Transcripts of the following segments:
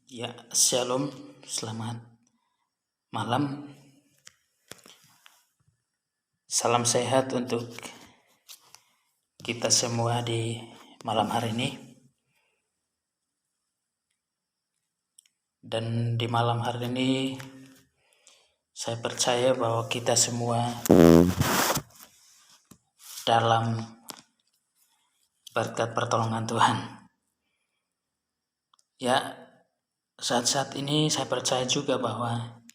Ya, shalom, selamat malam. Salam sehat untuk kita semua di malam hari ini. Dan di malam hari ini saya percaya bahwa kita semua dalam berkat pertolongan Tuhan. Ya, saat-saat ini saya percaya juga bahwa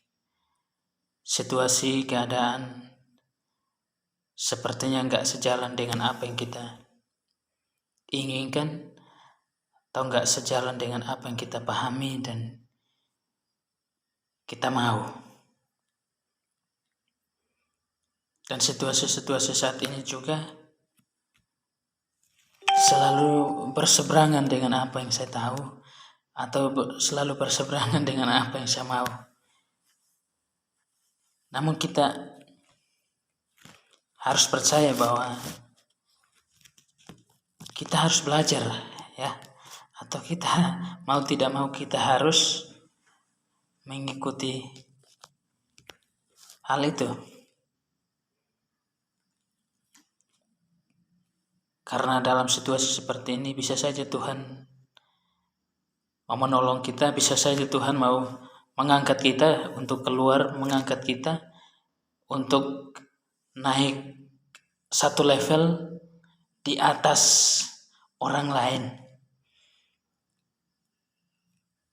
situasi keadaan sepertinya nggak sejalan dengan apa yang kita inginkan atau nggak sejalan dengan apa yang kita pahami dan kita mau. Dan situasi-situasi saat ini juga selalu berseberangan dengan apa yang saya tahu atau selalu berseberangan dengan apa yang saya mau. Namun kita harus percaya bahwa kita harus belajar, ya, atau kita mau tidak mau kita harus mengikuti hal itu. Karena dalam situasi seperti ini bisa saja Tuhan mau menolong kita, bisa saja Tuhan mau mengangkat kita untuk keluar, mengangkat kita untuk naik satu level di atas orang lain.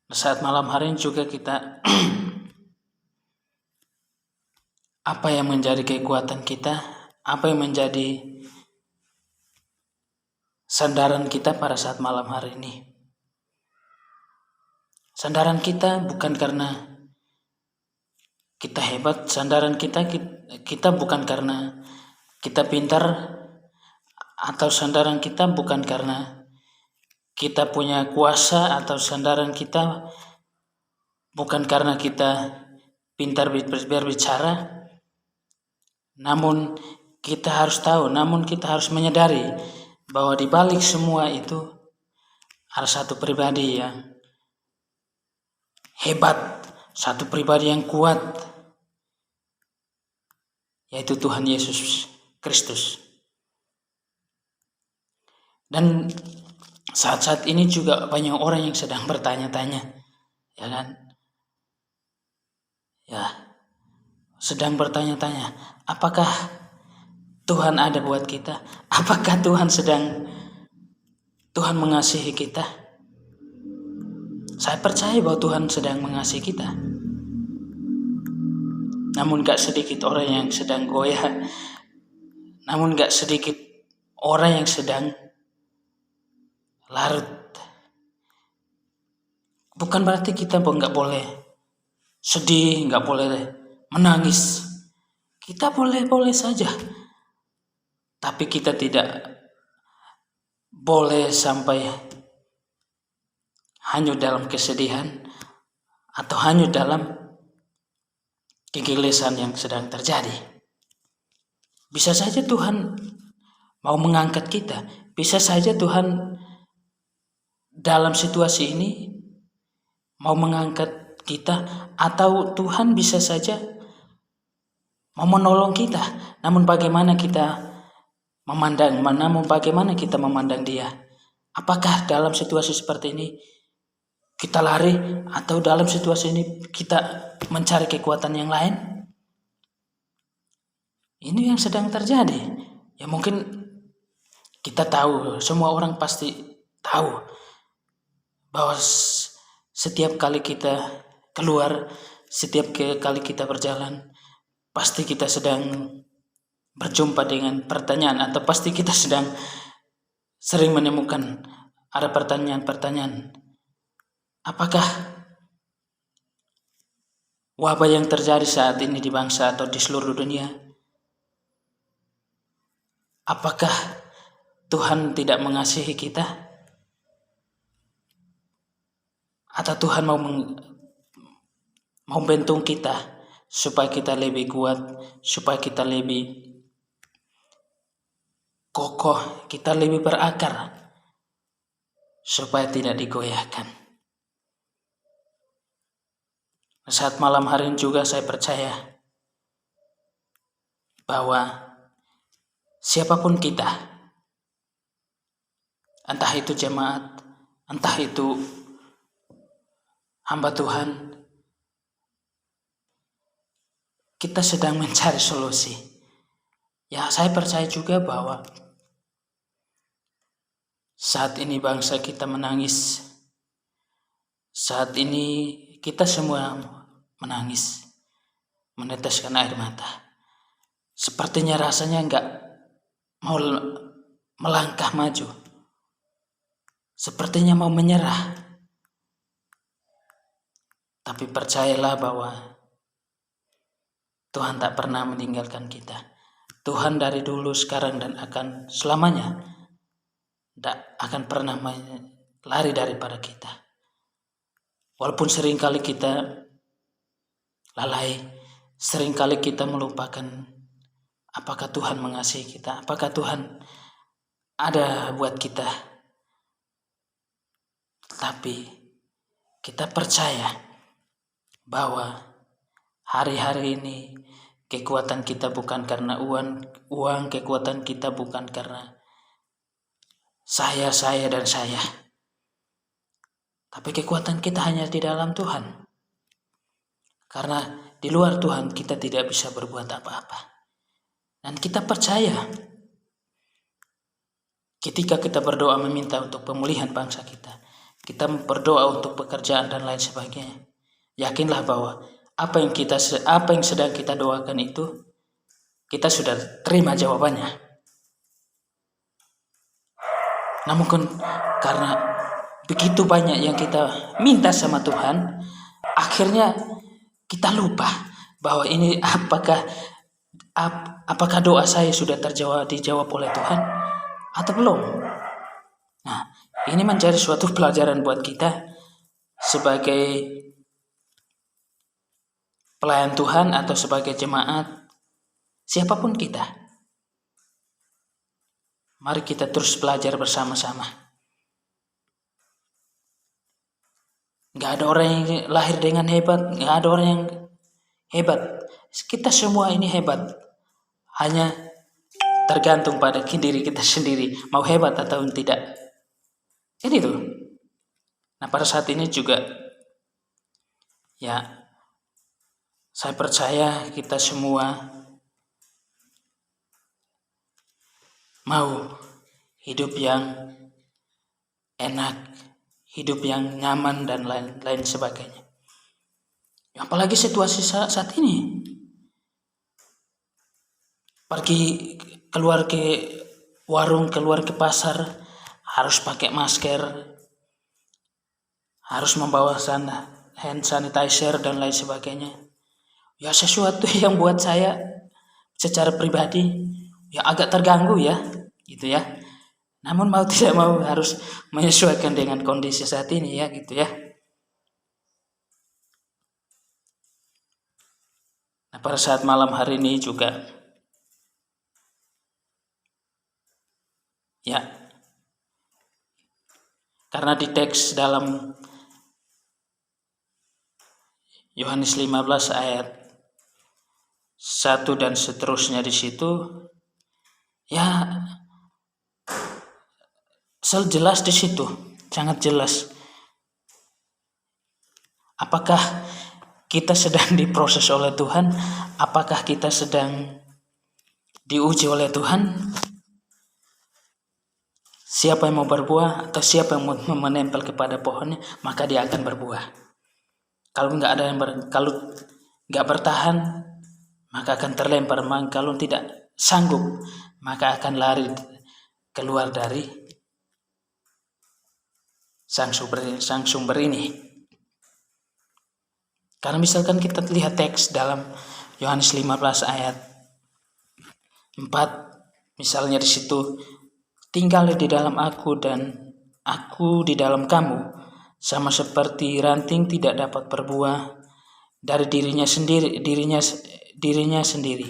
Saat malam hari ini juga kita apa yang menjadi kekuatan kita, apa yang menjadi sandaran kita pada saat malam hari ini. Sandaran kita bukan karena kita hebat, sandaran kita bukan karena kita pintar, atau sandaran kita bukan karena kita punya kuasa, atau sandaran kita bukan karena kita pintar berbicara. Namun kita harus tahu, namun kita harus menyadari bahwa di balik semua itu ada satu pribadi yang hebat, satu pribadi yang kuat, yaitu Tuhan Yesus Kristus. Dan saat-saat ini juga banyak orang yang sedang bertanya-tanya, ya kan? Ya, sedang bertanya-tanya, apakah Tuhan ada buat kita? Apakah Tuhan mengasihi kita? Saya percaya bahwa Tuhan sedang mengasihi kita. Namun gak sedikit orang yang sedang goyah. Namun gak sedikit orang yang sedang larut. Bukan berarti kita gak boleh sedih, gak boleh menangis. Kita boleh-boleh saja. Tapi kita tidak boleh sampai hanyut dalam kesedihan atau hanyut dalam kegelisahan yang sedang terjadi. Bisa saja Tuhan mau mengangkat kita. Bisa saja Tuhan dalam situasi ini mau mengangkat kita, atau Tuhan bisa saja mau menolong kita. Namun bagaimana kita memandang Dia? Apakah dalam situasi seperti ini kita lari, atau dalam situasi ini kita mencari kekuatan yang lain? Ini yang sedang terjadi. Ya mungkin kita tahu, semua orang pasti tahu bahwa setiap kali kita keluar, setiap kali kita berjalan, pasti kita sedang berjumpa dengan pertanyaan, atau pasti kita sedang sering menemukan ada pertanyaan-pertanyaan. Apakah wabah yang terjadi saat ini di bangsa atau di seluruh dunia, apakah Tuhan tidak mengasihi kita? Atau Tuhan mau membentuk kita supaya kita lebih kuat, supaya kita lebih kokoh, kita lebih berakar, supaya tidak digoyahkan. Saat malam hari ini juga saya percaya bahwa siapapun kita, entah itu jemaat, entah itu hamba Tuhan, kita sedang mencari solusi. Ya, saya percaya juga bahwa saat ini bangsa kita menangis. Saat ini kita semua menangis, meneteskan air mata. Sepertinya rasanya enggak mau melangkah maju. Sepertinya mau menyerah. Tapi percayalah bahwa Tuhan tak pernah meninggalkan kita. Tuhan dari dulu, sekarang, dan akan selamanya tak akan pernah lari daripada kita. Walaupun seringkali kita lalai, seringkali kita melupakan apakah Tuhan mengasihi kita, apakah Tuhan ada buat kita. Tapi kita percaya bahwa hari-hari ini kekuatan kita bukan karena uang, kekuatan kita bukan karena saya, dan saya. Tapi kekuatan kita hanya di dalam Tuhan. Karena di luar Tuhan kita tidak bisa berbuat apa-apa. Dan kita percaya ketika kita berdoa meminta untuk pemulihan bangsa kita berdoa untuk pekerjaan dan lain sebagainya, yakinlah bahwa apa yang sedang kita doakan itu kita sudah terima jawabannya. Namun karena begitu banyak yang kita minta sama Tuhan, akhirnya kita lupa bahwa ini apakah doa saya sudah dijawab oleh Tuhan atau belum. Nah, ini menjadi suatu pelajaran buat kita sebagai pelayan Tuhan atau sebagai jemaat, siapapun kita. Mari kita terus belajar bersama-sama. Gak ada orang yang lahir dengan hebat, gak ada orang yang hebat. Kita semua ini hebat. Hanya tergantung pada diri kita sendiri, mau hebat atau tidak. Ini tuh. Nah, pada saat ini juga ya, saya percaya kita semua mau hidup yang enak, hidup yang nyaman, dan lain sebagainya. Apalagi situasi saat ini. Pergi keluar ke warung, keluar ke pasar, harus pakai masker, harus membawa hand sanitizer dan lain sebagainya. Ya, sesuatu yang buat saya secara pribadi ya agak terganggu ya, gitu ya. Namun mau tidak mau harus menyesuaikan dengan kondisi saat ini ya, gitu ya. Nah, pada saat malam hari ini juga ya, karena di teks dalam Yohanes 15 ayat 1 dan seterusnya di situ ya jelas di situ, sangat jelas. Apakah kita sedang diproses oleh Tuhan? Apakah kita sedang diuji oleh Tuhan? Siapa yang mau berbuah atau siapa yang mau menempel kepada pohonnya, maka dia akan berbuah. Kalau nggak bertahan, maka akan terlempar. Kalau tidak sanggup, maka akan lari keluar dari sang sumber ini. Karena misalkan kita lihat teks dalam Yohanes 15 ayat 4, misalnya di situ, tinggal di dalam aku dan aku di dalam kamu, sama seperti ranting tidak dapat berbuah dari dirinya sendiri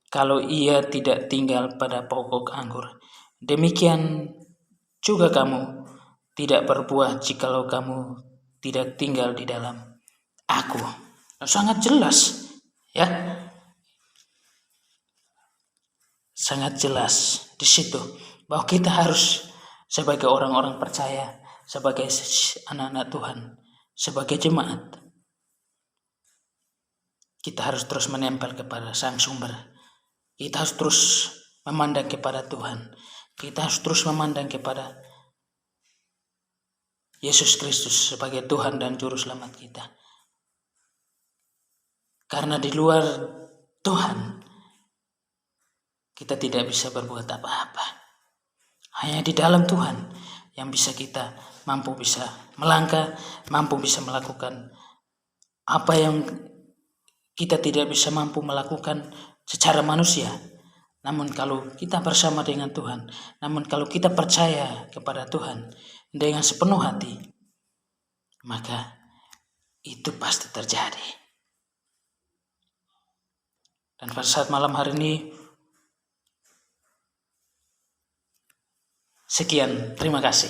kalau ia tidak tinggal pada pokok anggur. Demikian juga kamu tidak berbuah jikalau kamu tidak tinggal di dalam aku. Sangat jelas, ya, sangat jelas di situ bahwa kita harus sebagai orang-orang percaya, sebagai anak-anak Tuhan, sebagai jemaat, kita harus terus menempel kepada Sang Sumber. Kita harus terus memandang kepada Tuhan. Kita harus terus memandang kepada Yesus Kristus sebagai Tuhan dan Juru Selamat kita. Karena di luar Tuhan, kita tidak bisa berbuat apa-apa. Hanya di dalam Tuhan yang bisa kita mampu bisa melangkah, mampu bisa melakukan apa yang kita tidak bisa mampu melakukan secara manusia. Namun kalau kita bersama dengan Tuhan, namun kalau kita percaya kepada Tuhan dengan sepenuh hati, maka itu pasti terjadi. Dan pada saat malam hari ini, sekian, terima kasih.